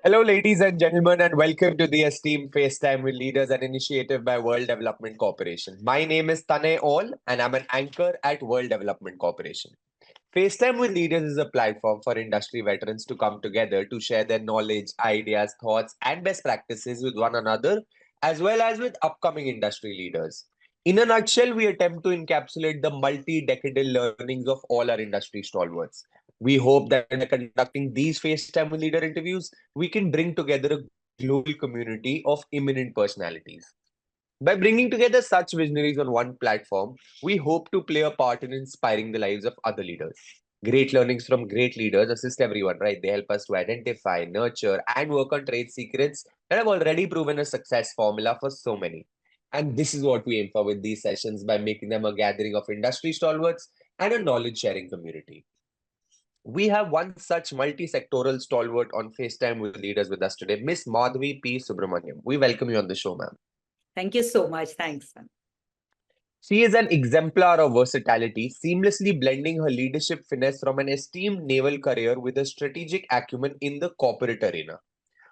Hello, ladies and gentlemen, and welcome to the esteemed FaceTime with Leaders, an initiative by World Development Corporation. My name is Tanay All, and I'm an anchor at World Development Corporation. FaceTime with Leaders is a platform for industry veterans to come together to share their knowledge, ideas, thoughts, and best practices with one another, as well as with upcoming industry leaders. In a nutshell, we attempt to encapsulate the multi-decadal learnings of all our industry stalwarts. We hope that by conducting these FaceTime with Leader interviews, we can bring together a global community of eminent personalities. By bringing together such visionaries on one platform, we hope to play a part in inspiring the lives of other leaders. Great learnings from great leaders assist everyone, right? They help us to identify, nurture, and work on trade secrets that have already proven a success formula for so many. And this is what we aim for with these sessions by making them a gathering of industry stalwarts and a knowledge sharing community. We have one such multi-sectoral stalwart on FaceTime with Leaders with us today, Miss Madhavi P. Subramanian. We welcome you on the show, ma'am. Thank you so much. Thanks. She is an exemplar of versatility, seamlessly blending her leadership finesse from an esteemed naval career with a strategic acumen in the corporate arena.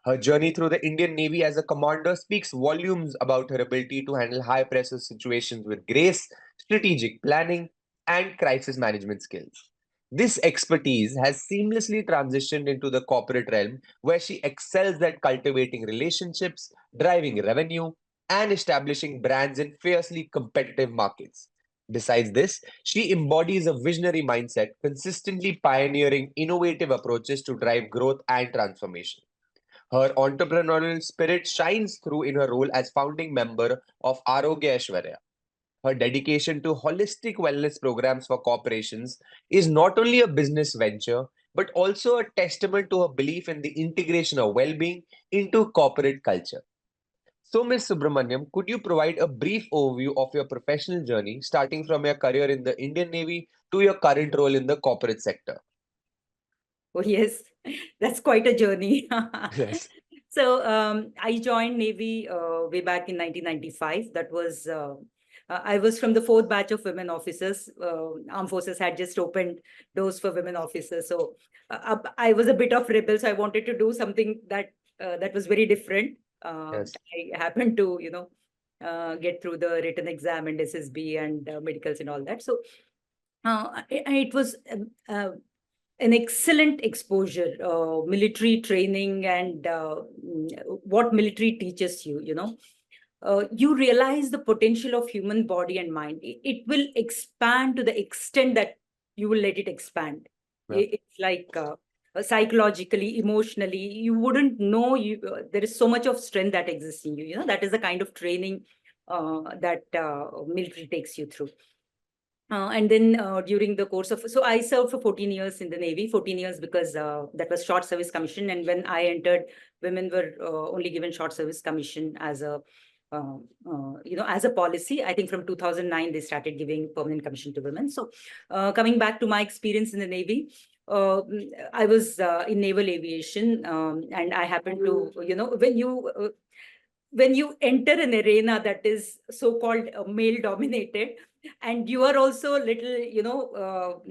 Her journey through the Indian Navy as a commander speaks volumes about her ability to handle high pressure situations with grace, strategic planning, and crisis management skills. This expertise has seamlessly transitioned into the corporate realm, where she excels at cultivating relationships, driving revenue, and establishing brands in fiercely competitive markets. Besides this, she embodies a visionary mindset, consistently pioneering innovative approaches to drive growth and transformation. Her entrepreneurial spirit shines through in her role as founding member of Arogya Aishwarya. Her dedication to holistic wellness programs for corporations is not only a business venture, but also a testament to her belief in the integration of well-being into corporate culture. So, Ms. Subramaniam, could you provide a brief overview of your professional journey, starting from your career in the Indian Navy to your current role in the corporate sector? Oh, yes, that's quite a journey. Yes. So I joined Navy way back in 1995. I was from the fourth batch of women officers. Armed Forces had just opened doors for women officers. So I was a bit of rebel. So I wanted to do something that was very different. Yes. I happened to, get through the written exam and SSB and medicals and all that. So it was an excellent exposure, military training and what military teaches you, you realize the potential of human body and mind. It will expand to the extent that you will let it expand. Yeah. It's like psychologically, emotionally, you wouldn't know there is so much of strength that exists in you. That is the kind of training that military takes you through. And then during the course of, so I served for 14 years in the Navy, 14 years because that was short service commission. And when I entered, women were only given short service commission as as a policy. I think from 2009, they started giving permanent commission to women. So coming back to my experience in the Navy, I was in naval aviation, and I happened to, when you enter an arena that is so-called male dominated, and you are also little,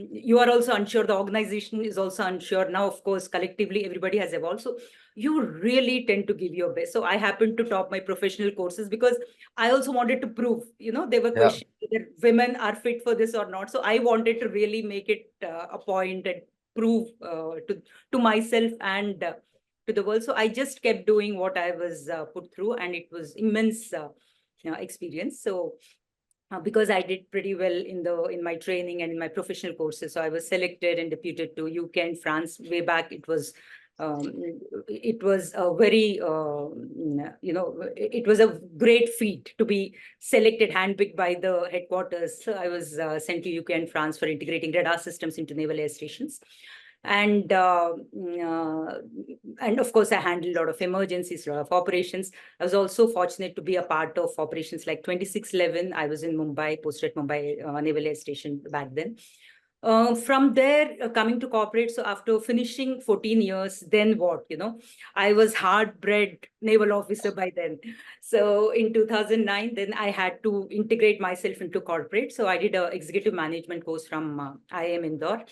you are also unsure, the organization is also unsure. Now, of course, collectively, everybody has evolved. So you really tend to give your best. So I happened to top my professional courses because I also wanted to prove, there were Yeah. questions whether women are fit for this or not. So I wanted to really make it a point and prove to myself and to the world. So I just kept doing what I was put through, and it was immense experience. So because I did pretty well in my training and in my professional courses, so I was selected and deputed to UK and France. Way back, um, it was a very it was a great feat to be selected, handpicked by the headquarters. So I was sent to UK and France for integrating radar systems into naval air stations. And of course, I handled a lot of emergencies, a lot of operations. I was also fortunate to be a part of operations like 2611. I was in Mumbai, posted at Mumbai Naval Air Station back then. From there, coming to corporate, so after finishing 14 years, then what, I was hard-bred naval officer by then. So in 2009, then I had to integrate myself into corporate. So I did an executive management course from IIM Indore.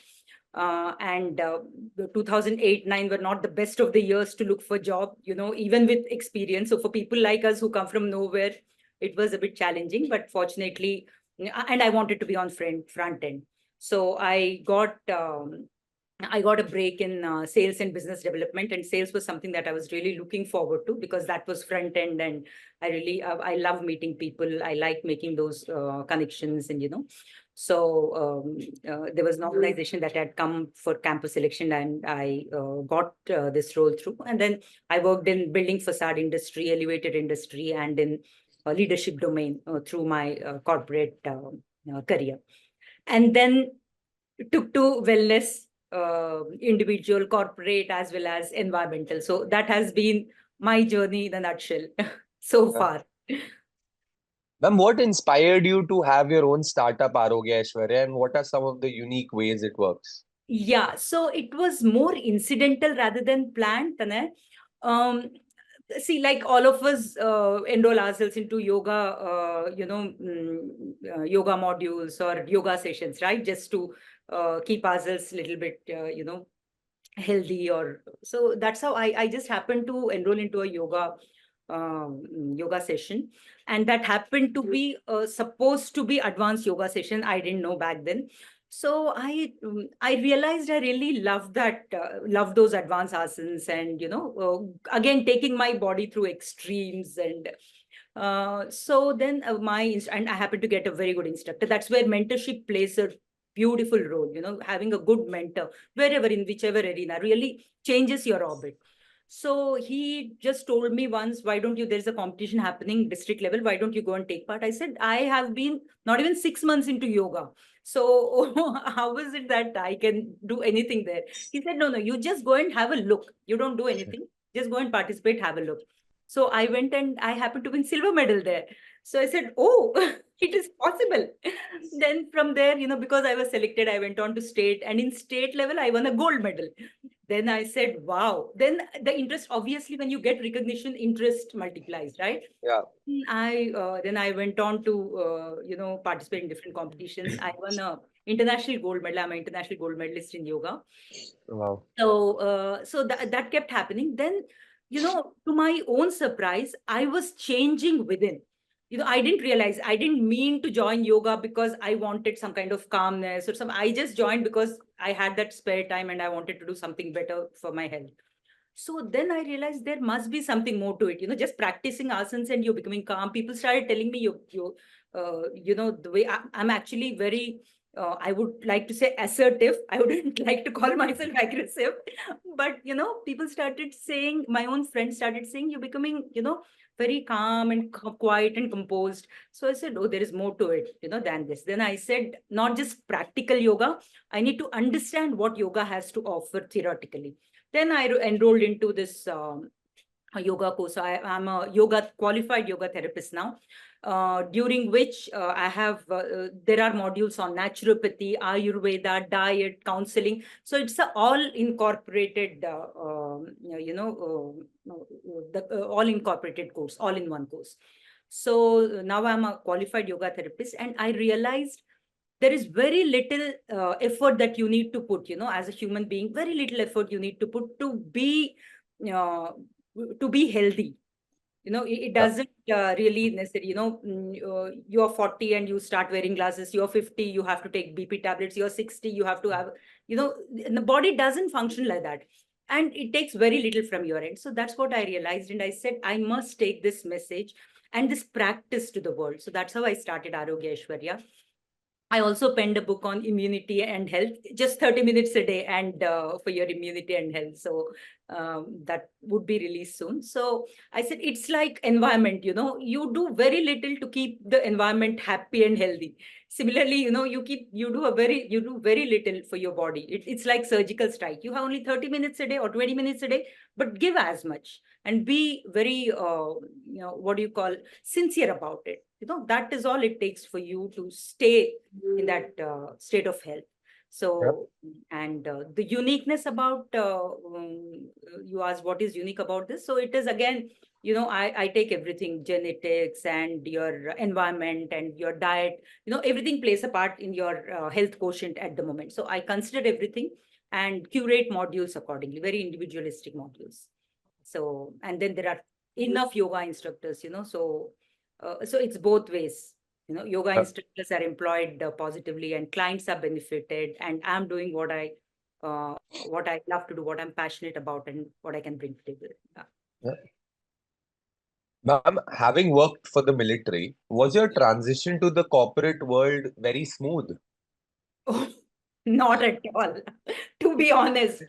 And the 2008-9 were not the best of the years to look for job, even with experience. So for people like us who come from nowhere, it was a bit challenging, but fortunately, and I wanted to be on front end. So I got a break in sales and business development, and sales was something that I was really looking forward to because that was front end, and I love meeting people. I like making those connections, and there was an organization that had come for campus selection, and I got this role through. And then I worked in building facade industry, elevated industry, and in leadership domain through my corporate career. And then took to wellness, individual, corporate, as well as environmental. So that has been my journey in a nutshell so far. Ma'am, what inspired you to have your own startup, Arogya Aishwarya, and what are some of the unique ways it works? Yeah, so it was more incidental rather than planned, Tanay. Um, See, like all of us enroll ourselves into yoga, yoga modules or yoga sessions, right? Just to keep ourselves a little bit, healthy. Or so that's how I just happened to enroll into a yoga session, and that happened to be supposed to be advanced yoga session. I didn't know back then. So I realized I really love those advanced asanas, and again taking my body through extremes. And so then and I happened to get a very good instructor. That's where mentorship plays a beautiful role. Having a good mentor wherever, in whichever arena, really changes your orbit. So he just told me once, why don't you, there's a competition happening district level, why don't you go and take part? I said, I have been not even 6 months into yoga. So how is it that I can do anything there? He said, no, you just go and have a look. You don't do anything. Just go and participate, have a look. So I went and I happened to win silver medal there. So I said, oh, it is possible. Then from there, because I was selected, I went on to state, and in state level, I won a gold medal. Then I said, wow. Then the interest, obviously, when you get recognition, interest multiplies, right? Yeah. Then I went on to participate in different competitions. I won a international gold medal. I'm an international gold medalist in yoga. Wow. So that kept happening. Then, to my own surprise, I was changing within. I didn't realize, I didn't mean to join yoga because I wanted some kind of calmness or some. I just joined because I had that spare time and I wanted to do something better for my health. So then I realized there must be something more to it. Just practicing asanas and you're becoming calm. People started telling me the way I'm actually very, I would like to say assertive. I wouldn't like to call myself aggressive, but people started saying, my own friends started saying, you're becoming, very calm and quiet and composed. So I said, oh, there is more to it, than this. Then I said, not just practical yoga. I need to understand what yoga has to offer theoretically. Then I enrolled into this a yoga course. I'm a qualified yoga therapist now, during which there are modules on naturopathy, Ayurveda, diet, counseling. So it's a all incorporated, all incorporated course, all in one course. So now I'm a qualified yoga therapist, and I realized there is very little effort that you need to put, as a human being, very little effort you need to put uh, to be healthy. It Yeah. doesn't really necessary, you're 40 and you start wearing glasses, you're 50, you have to take BP tablets, you're 60, you have to have, the body doesn't function like that. And it takes very little from your end. So that's what I realized. And I said, I must take this message and this practice to the world. So that's how I started Arogya Aishwarya. I also penned a book on immunity and health, just 30 minutes a day, and for your immunity and health. So that would be released soon. So I said, it's like environment, you do very little to keep the environment happy and healthy. Similarly, you do very little for your body. It's like surgical strike. You have only 30 minutes a day or 20 minutes a day, but give as much and be very, what do you call, sincere about it. That is all it takes for you to stay in that state of health. So, and the uniqueness about, you asked what is unique about this. So it is again I take everything, genetics and your environment and your diet, everything plays a part in your health quotient at the moment. So I consider everything and curate modules accordingly, very individualistic modules. So, and then there are enough yoga instructors, so it's both ways. Yoga Uh, instructors are employed positively and clients are benefited, and I'm doing what I love to do, what I'm passionate about, and what I can bring to the table. Yeah. yeah. Ma'am, having worked for the military, was your transition to the corporate world very smooth? Oh, not at all, to be honest.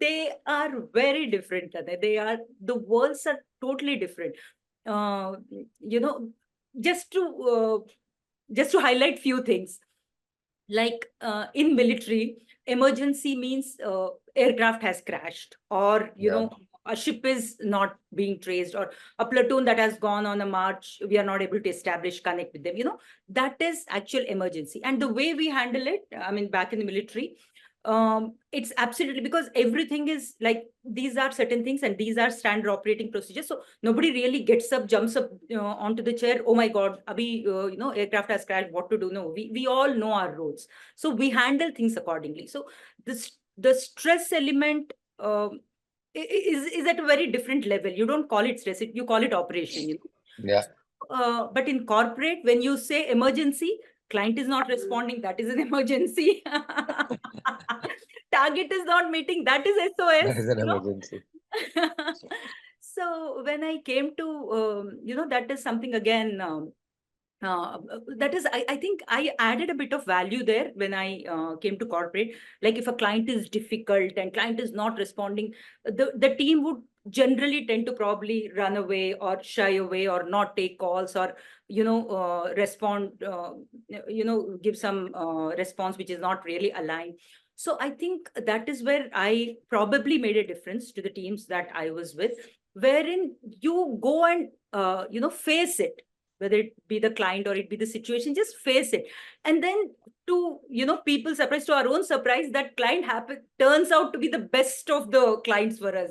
They are very different, Tanay. The worlds are totally different. Uh, you know, just to just to highlight few things, like in military, emergency means aircraft has crashed, or Yeah. a ship is not being traced, or a platoon that has gone on a march, we are not able to establish connect with them. That is actual emergency. And the way we handle it, I mean, back in the military, it's absolutely, because everything is like, these are certain things and these are standard operating procedures. So nobody really gets up, jumps up onto the chair, oh my god, abhi, aircraft has crashed, what to do? No, we all know our roles, so we handle things accordingly. So the stress element is at a very different level. You don't call it stress, you call it operation. Yeah. But in corporate, when you say emergency, client is not responding, that is an emergency. Target is not meeting, that is That is SOS, an emergency. So when I came to, that is something again, that is, I think I added a bit of value there when I came to corporate. Like if a client is difficult and client is not responding, the team would generally tend to probably run away or shy away or not take calls, or respond, give some response which is not really aligned. So I think that is where I probably made a difference to the teams that I was with, wherein you go and face it, whether it be the client or it be the situation, just face it. And then, to people's surprise, to our own surprise, that client turns out to be the best of the clients for us.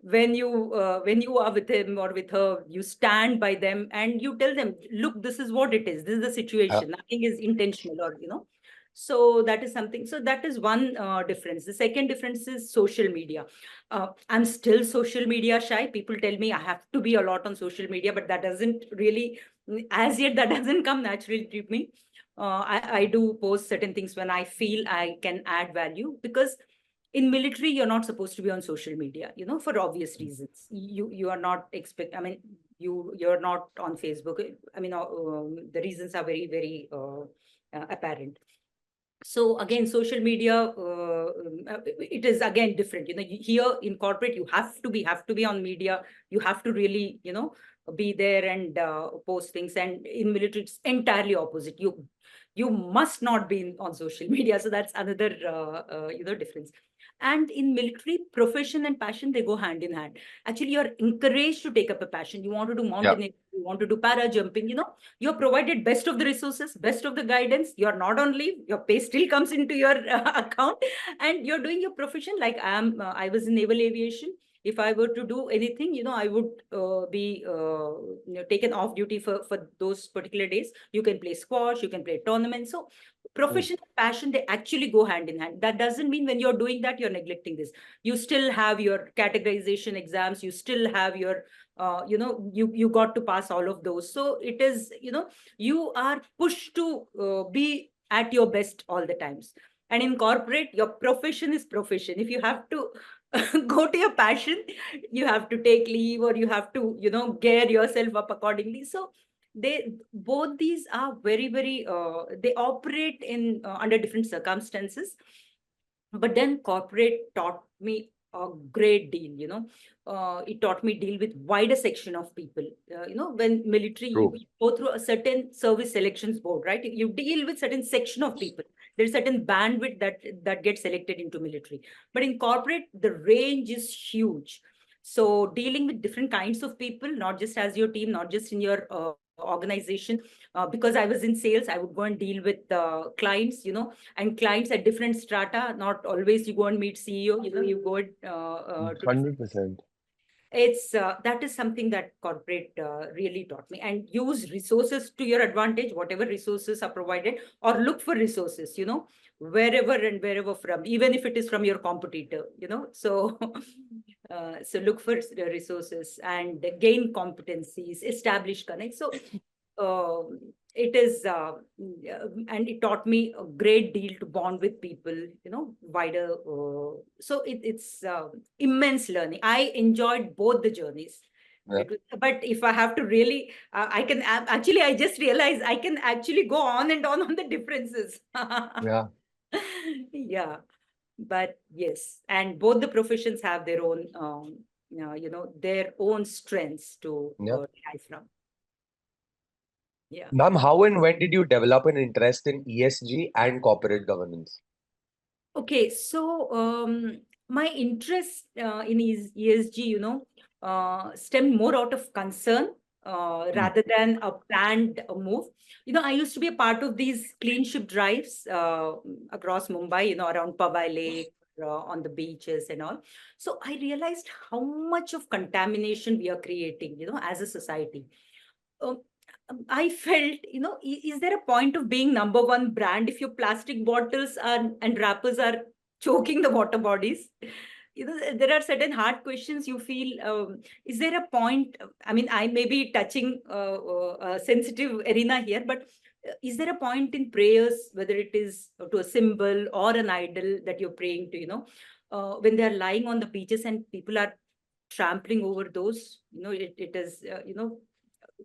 When you are with him or with her, you stand by them and you tell them, look, this is what it is, this is the Uh, situation, nothing is intentional, or so that is something. So that is one difference. The second difference is social media. I'm still social media shy. People tell me I have to be a lot on social media, but that doesn't really, as yet, that doesn't come naturally to me. I do post certain things when I feel I can add value, because in military, you're not supposed to be on social media, for obvious reasons. You are not I mean, you're not on Facebook. I mean, the reasons are very, very apparent. So again, social media, it is again different. Here in corporate, you have to be on media. You have to really, be there and post things. And in military, it's entirely opposite. You must not be on social media. So that's another difference. And in military, profession and passion, they go hand in hand. Actually, you're encouraged to take up a passion. You want to do yeah. mountaineering, you want to do para jumping, you're provided best of the resources, best of the guidance. You're not on leave, your pay still comes into your account, and you're doing your profession. Like I was in naval aviation. If I were to do anything, I would be taken off duty for those particular days. You can play squash, you can play tournaments. So Mm. profession and passion, they actually go hand in hand. That doesn't mean when you're doing that, you're neglecting this. You still have your categorization exams, you still have your you got to pass all of those. So it is, you are pushed to be at your best all the times. And in corporate, your profession is profession. If you have to go to your passion, you have to take leave, or you have to gear yourself up accordingly. So they both these are very, very they operate in under different circumstances. But then corporate taught me a great deal. It taught me deal with wider section of people. When military, True. you go through a certain service selections board, right? You deal with certain section of people. There's certain bandwidth that gets selected into military. But in corporate, the range is huge. So dealing with different kinds of people, not just as your team, not just in your organization. Because I was in sales, I would go and deal with clients, and clients at different strata. Not always you go and meet CEO, you go to different. 100%. it's that is something that corporate really taught me. And use resources to your advantage, whatever resources are provided, or look for resources, wherever and wherever from, even if it is from your competitor, so so look for the resources and gain competencies, establish connects. So it is and it taught me a great deal to bond with people, wider. So it's immense learning. I enjoyed both the journeys. Yeah. But if I have to really, I can actually, I just realized I can actually go on and on the differences. Yeah. Yeah, but yes, and both the professions have their own, their own strengths to Yeah. derive from. Yeah. Ma'am, how and when did you develop an interest in ESG and corporate governance? Okay, so my interest in ESG, stemmed more out of concern rather than a planned move. I used to be a part of these clean ship drives across Mumbai, around Powai Lake, on the beaches and all. So I realized how much of contamination we are creating, as a society. Um, I felt, is there a point of being number one brand if your plastic bottles and wrappers are choking the water bodies? There are certain hard questions you feel. Is there a point? I mean, I may be touching a sensitive arena here, but is there a point in prayers, whether it is to a symbol or an idol that you're praying to, when they're lying on the beaches and people are trampling over those, it is,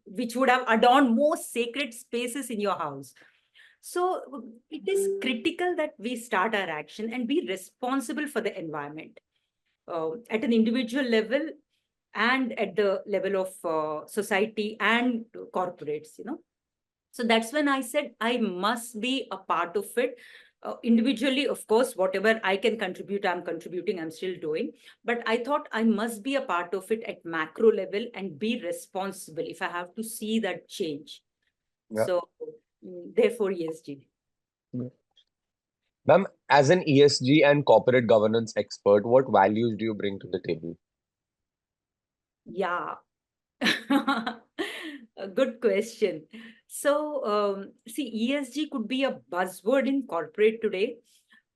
which would have adorned most sacred spaces in your house. So it is critical that we start our action and be responsible for the environment at an individual level and at the level of society and corporates, So that's when I said I must be a part of it. Individually, of course, whatever I can contribute, I'm contributing, I'm still doing. But I thought I must be a part of it at macro level and be responsible if I have to see that change. Yeah. So, therefore, ESG. Yeah. Ma'am, as an ESG and corporate governance expert, what values do you bring to the table? Yeah. A good question. So, see, ESG could be a buzzword in corporate today,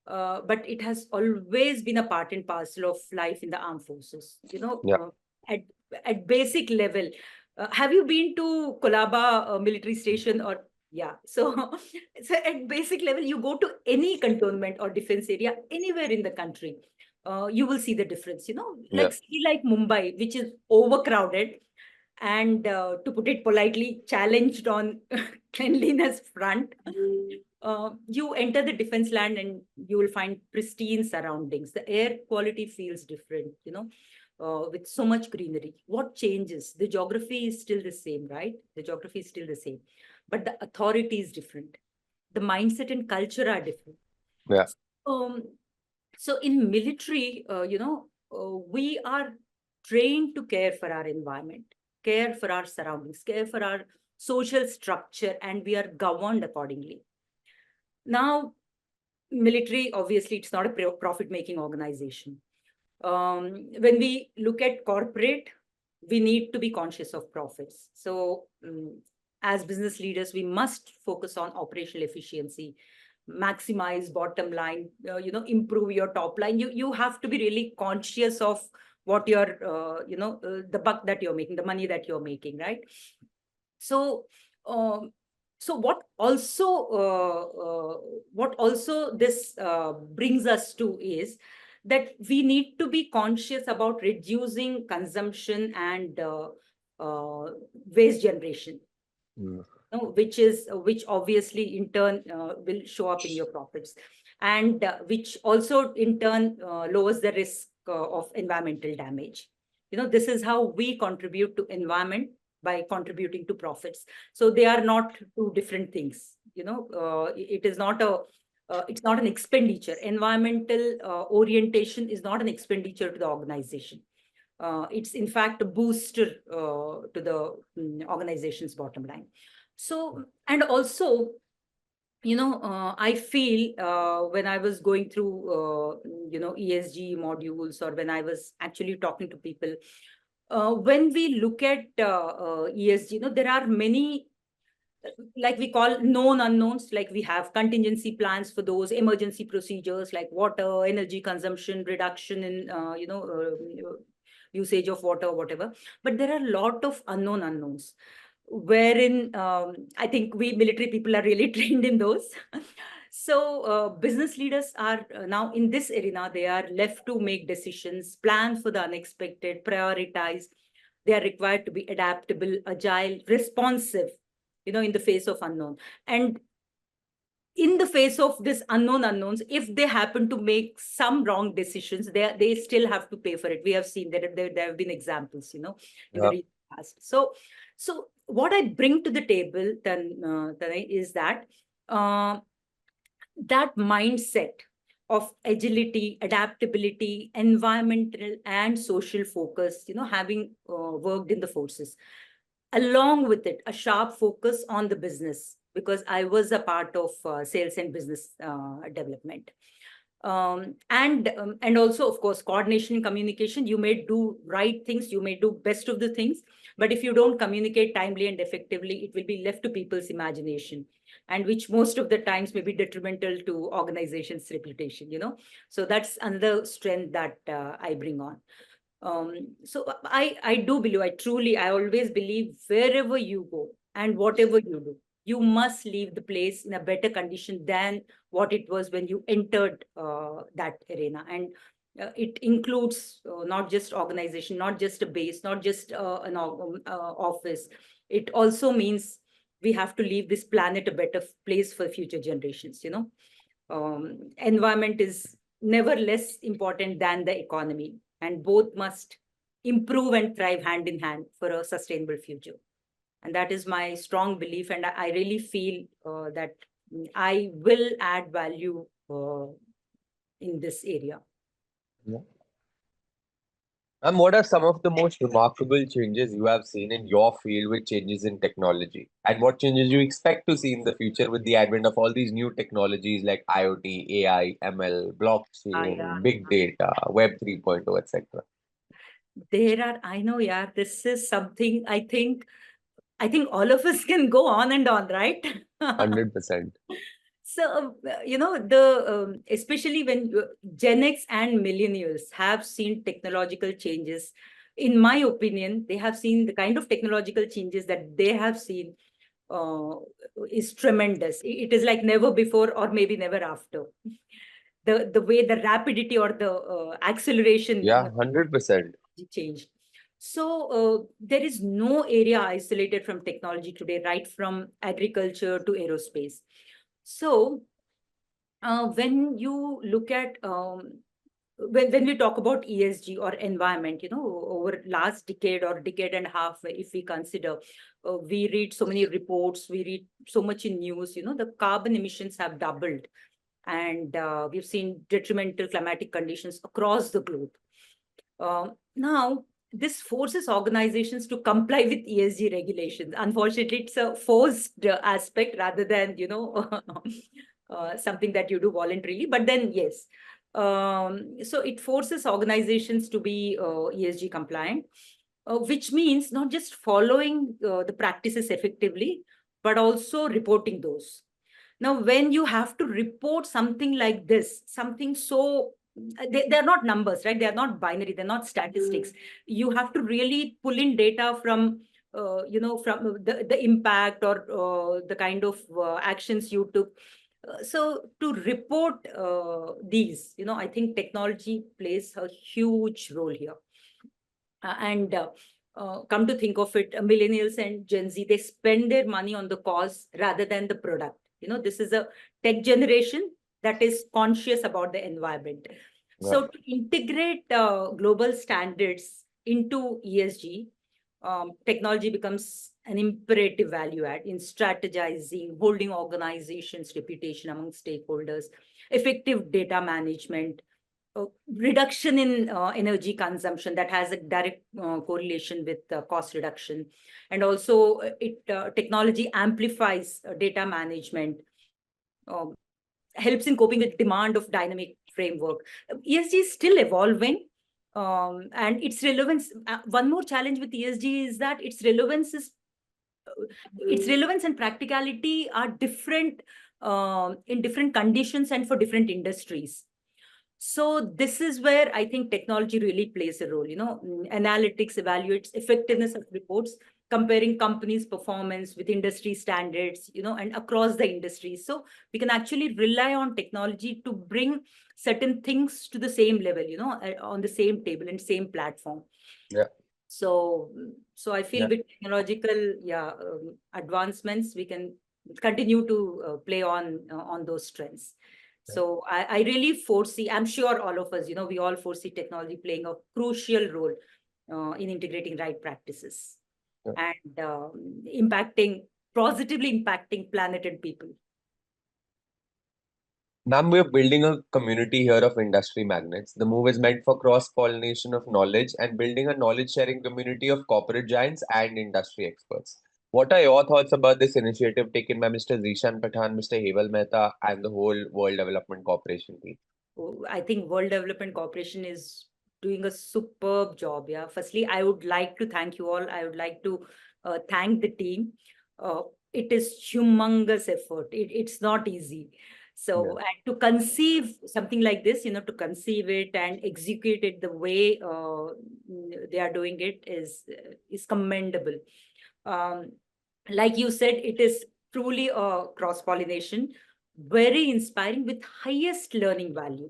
but it has always been a part and parcel of life in the armed forces. Yeah. At basic level, have you been to Kolaba military station or? Yeah, so so at basic level, you go to any cantonment or defense area anywhere in the country, you will see the difference. Yeah. Like Mumbai, which is overcrowded and, to put it politely, challenged on cleanliness front. You enter the defense land and you will find pristine surroundings. The air quality feels different, with so much greenery. What changes? The geography is still the same, right? The geography is still the same, but the authority is different. The mindset and culture are different. Yeah. Um, so in military, we are trained to care for our environment, care for our surroundings, care for our social structure, and we are governed accordingly. Now, military, obviously, it's not a profit-making organization. When we look at corporate, we need to be conscious of profits. So, as business leaders, we must focus on operational efficiency, maximize bottom line, improve your top line. You have to be really conscious of what you're, the buck that you're making, the money that you're making, right? So, um, so what also this brings us to is that we need to be conscious about reducing consumption and waste generation, Mm. which obviously in turn will show up in your profits, and which also in turn lowers the risk of environmental damage. This is how we contribute to environment, by contributing to profits. So they are not two different things. It is not a it's not an expenditure. Environmental orientation is not an expenditure to the organization. It's in fact a booster to the organization's bottom line. So, and also, I feel when I was going through, ESG modules, or when I was actually talking to people, When we look at ESG, there are many, like we call known unknowns, like we have contingency plans for those emergency procedures like water, energy consumption, reduction in, usage of water, whatever. But there are a lot of unknown unknowns, wherein I think we military people are really trained in those. So business leaders are now in this arena, they are left to make decisions, plan for the unexpected, prioritize. They are required to be adaptable, agile, responsive, in the face of unknown. And in the face of this unknown unknowns, if they happen to make some wrong decisions, they still have to pay for it. We have seen that there have been examples, in the Yeah. recent past. So what I bring to the table then, Tanay, is that that mindset of agility, adaptability, environmental and social focus, having worked in the forces. Along with it, a sharp focus on the business, because I was a part of sales and business development. And also, of course, coordination and communication. You may do right things, you may do best of the things, but if you don't communicate timely and effectively, it will be left to people's imagination, and which most of the times may be detrimental to organization's reputation. So that's another strength that I bring on. So I do believe, I always believe, wherever you go and whatever you do, you must leave the place in a better condition than what it was when you entered that arena. And it includes not just organization, not just a base, not just an office. It also means we have to leave this planet a better place for future generations. Environment is never less important than the economy, and both must improve and thrive hand in hand for a sustainable future. And that is my strong belief, and I really feel that I will add value in this area. Yeah. And what are some of the most remarkable changes you have seen in your field with changes in technology? And what changes you expect to see in the future with the advent of all these new technologies like IoT, AI, ML, Yeah. blockchain, big data, Web 3.0, etc.? I know, yeah, this is something I think all of us can go on and on, right? 100%. So, the especially when Gen X and millennials have seen technological changes, in my opinion, they have seen the kind of technological changes that they have seen uh, is tremendous. It is like never before or maybe never after. The way the rapidity or the acceleration Yeah, 100%. changed. So there is no area isolated from technology today, right from agriculture to aerospace. So when you look at when we talk about ESG or environment, over last decade or decade and a half, if we consider, we read so many reports, we read so much in news, the carbon emissions have doubled, and we've seen detrimental climatic conditions across the globe. Now, this forces organizations to comply with ESG regulations. Unfortunately, it's a forced aspect rather than, something that you do voluntarily. But then, yes. So it forces organizations to be ESG compliant, which means not just following the practices effectively, but also reporting those. Now, when you have to report something like this, something so, they're not numbers, right? They're not binary, they're not statistics. You have to really pull in data from, from the impact or the kind of actions you took. So to report these, I think technology plays a huge role here. And come to think of it, millennials and Gen Z, they spend their money on the cause rather than the product. This is a tech generation that is conscious about the environment. Yeah. So to integrate global standards into ESG, technology becomes an imperative value add in strategizing, holding organizations' reputation among stakeholders, effective data management, reduction in energy consumption that has a direct correlation with cost reduction. And also technology amplifies data management, um, helps in coping with demand of dynamic framework. ESG is still evolving, And its relevance, one more challenge with ESG is that its relevance and practicality are different in different conditions and for different industries. So this is where I think technology really plays a role. Analytics evaluates effectiveness of reports, comparing companies' performance with industry standards, and across the industry. So we can actually rely on technology to bring certain things to the same level, on the same table and same platform. Yeah. So I feel Yeah. with technological advancements, we can continue to play on those trends. So I really foresee, I'm sure all of us, we all foresee technology playing a crucial role in integrating right practices and positively impacting planet and people. Ma'am, we're building a community here of industry magnates. The move is meant for cross-pollination of knowledge and building a knowledge-sharing community of corporate giants and industry experts. What are your thoughts about this initiative taken by Mr. Zishan Pathan, Mr. Heval Mehta, and the whole World Development Corporation team? I think World Development Corporation is doing a superb job. Yeah. Firstly, I would like to thank you all. I would like to thank the team. It is humongous effort. It's not easy. So, and to conceive something like this, to conceive it and execute it the way they are doing it is commendable. Like you said, it is truly a cross-pollination, very inspiring with highest learning value.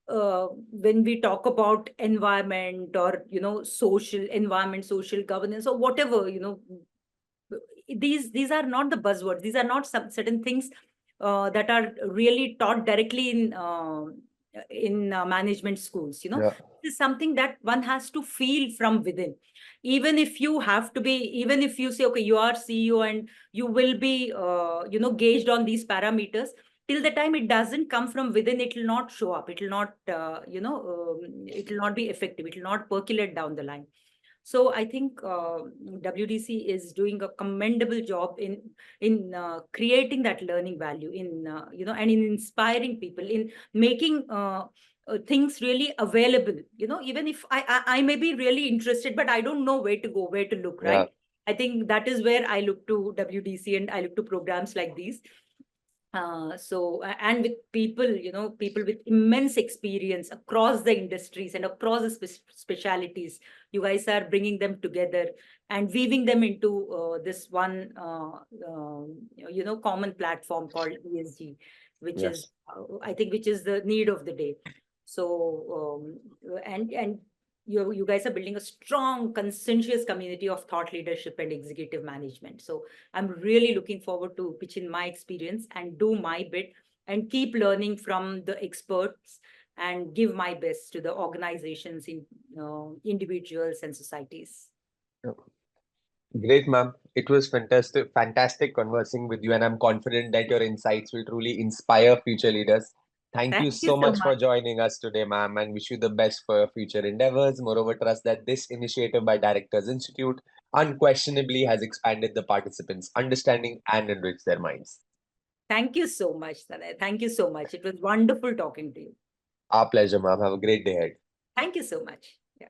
When we talk about environment or, social governance or whatever, these are not the buzzwords. These are not some certain things that are really taught directly in management schools. Yeah. This is something that one has to feel from within. Even if you say, okay, you are CEO and you will be, gauged on these parameters, till the time it doesn't come from within, it will not show up. It will not, it will not be effective. It will not percolate down the line. So I think WDC is doing a commendable job in creating that learning value, and in inspiring people, in making things really available. Even if I may be really interested, but I don't know where to go, where to look, right? I think that is where I look to WDC and I look to programs like these. And with people with immense experience across the industries and across the specialities, you guys are bringing them together and weaving them into this one, common platform called ESG, which is, I think, which is the need of the day. So, and you guys are building a strong, conscientious community of thought leadership and executive management. So I'm really looking forward to pitch in my experience and do my bit and keep learning from the experts and give my best to the organizations, individuals and societies. Great, ma'am. It was fantastic conversing with you, and I'm confident that your insights will truly inspire future leaders. Thank you so much for joining us today, ma'am, and wish you the best for your future endeavors. Moreover, trust that this initiative by Directors Institute unquestionably has expanded the participants' understanding and enriched their minds. Thank you so much, Tanay. Thank you so much. It was wonderful talking to you. Our pleasure, ma'am. Have a great day ahead. Thank you so much. Yeah.